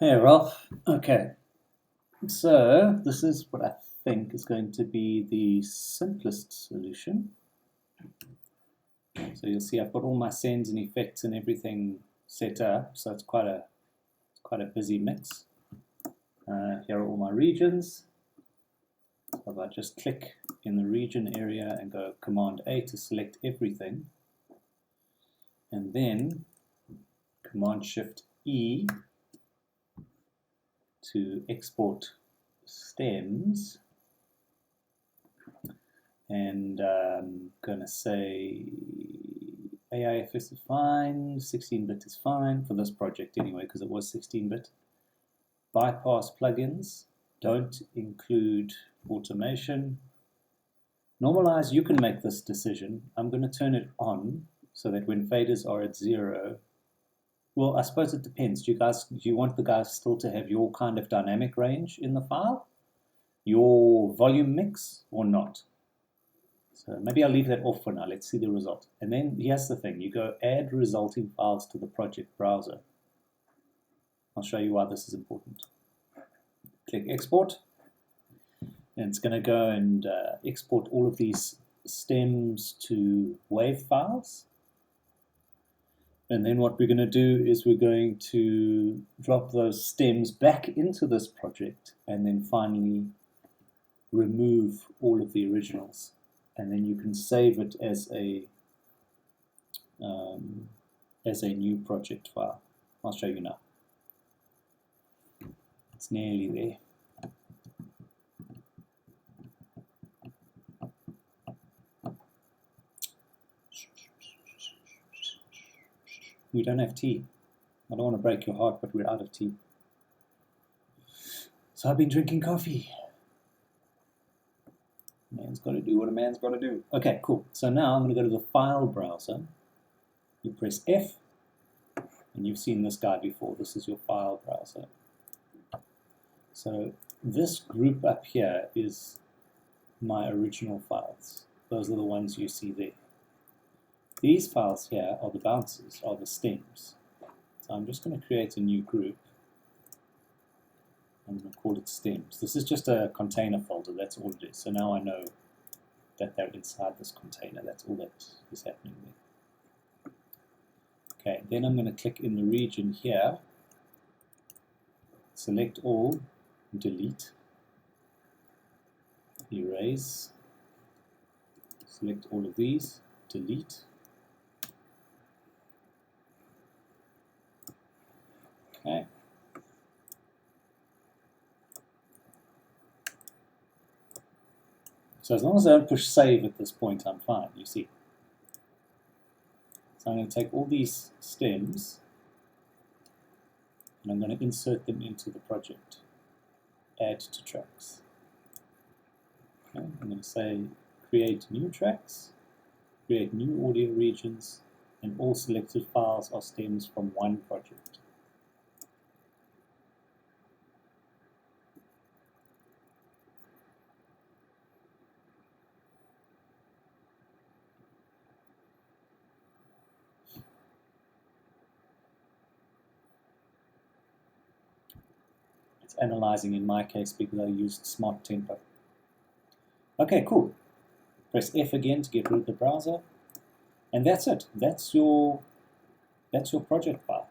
Hey Ralph. Okay, so this is what I think is going to be the simplest solution. So you'll see I've got all my sends and effects and everything set up, so it's quite a busy mix. Here are all my regions. So if I just click in the region area and go Command A to select everything, and then Command Shift E to export stems, and I'm going to say AIFS is fine, 16-bit is fine for this project anyway, because it was 16-bit. Bypass plugins don't include automation. Normalize, you can make this decision. I'm going to turn it on so that when faders are at 0, well, I suppose it depends. Do you want the guys still to have your kind of dynamic range in the file, your volume mix, or not? So maybe I'll leave that off for now. Let's see the result. And then here's the thing. You go add resulting files to the project browser. I'll show you why this is important. Click export. And it's going to go and export all of these stems to WAV files. And then what we're going to do is we're going to drop those stems back into this project and then finally remove all of the originals. And then you can save it as a new project file. I'll show you now. It's nearly there. We don't have tea. I don't want to break your heart, but we're out of tea. So I've been drinking coffee. Man's got to do what a man's got to do. Okay, cool. So now I'm going to go to the file browser. You press F, and you've seen this guy before. This is your file browser. So this group up here is my original files. Those are the ones you see there. These files here are the bounces, are the stems. So I'm just going to create a new group. I'm going to call it stems. This is just a container folder, that's all it is. So now I know that they're inside this container. That's all that is happening there. Okay, then I'm going to click in the region here, select all, delete, erase, select all of these, delete. Okay. So as long as I don't push save at this point, I'm fine, you see. So I'm going to take all these stems and I'm going to insert them into the project. Add to tracks. Okay, I'm going to say create new tracks, create new audio regions, and all selected files are stems from one project. It's analyzing in my case because I used Smart Tempo. Okay, cool. Press F again to get rid of the browser. And that's it. That's your project file.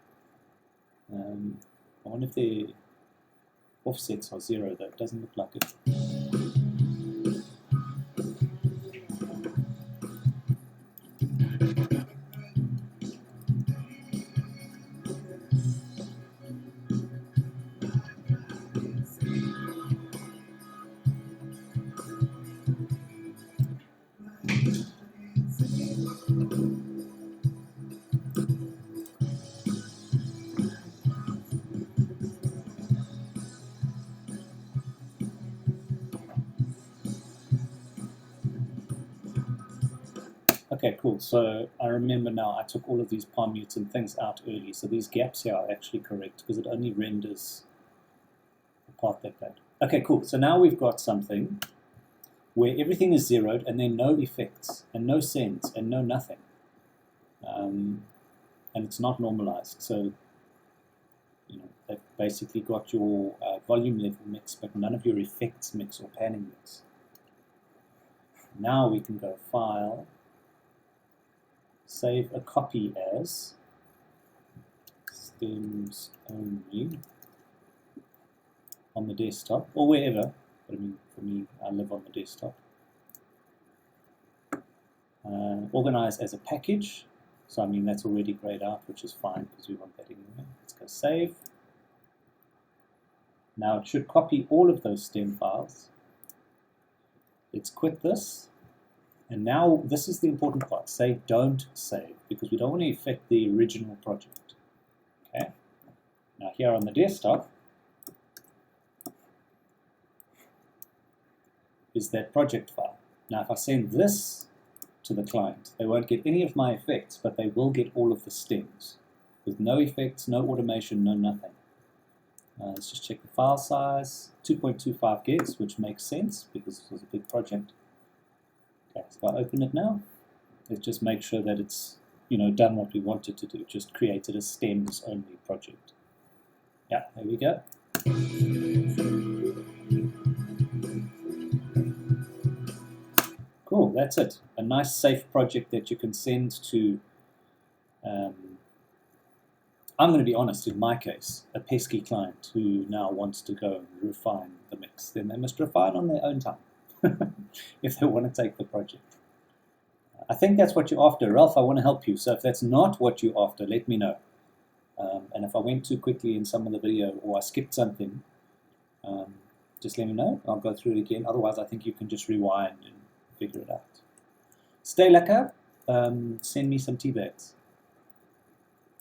I wonder if the offsets are 0 though. It doesn't look like it. Okay, cool. So I remember now I took all of these palm mutes and things out early. So these gaps here are actually correct because it only renders the part that bad. Okay, cool. So now we've got something where everything is zeroed and then no effects and no sends and no nothing. And it's not normalized. So, you know, basically got your volume level mix, but none of your effects mix or panning mix. Now we can go File, save a copy as stems only on the desktop, or wherever, but I mean, for me, I live on the desktop. Organize as a package, so I mean that's already grayed out, which is fine because we want that anyway. Let's go save. Now it should copy all of those stem files. Let's quit this, and now this is the important part, say don't save, because we don't want to affect the original project. Okay, now here on the desktop is that project file. Now if I send this to the client, they won't get any of my effects, but they will get all of the stems with no effects, no automation, no nothing. Let's just check the file size, 2.25 gigs, which makes sense because this was a big project. Okay, so if I open it now, let's just make sure that it's done what we wanted to do, just created a stems only project. Yeah, there we go. Cool, that's it. A nice safe project that you can send to, I'm going to be honest, in my case, a pesky client who now wants to go and refine the mix. Then they must refine on their own time if they want to take the project. I think that's what you're after. Ralph, I want to help you. So if that's not what you're after, let me know. And if I went too quickly in some of the video or I skipped something, just let me know. I'll go through it again. Otherwise, I think you can just rewind and figure it out. Stay lekker. Send me some tea bags.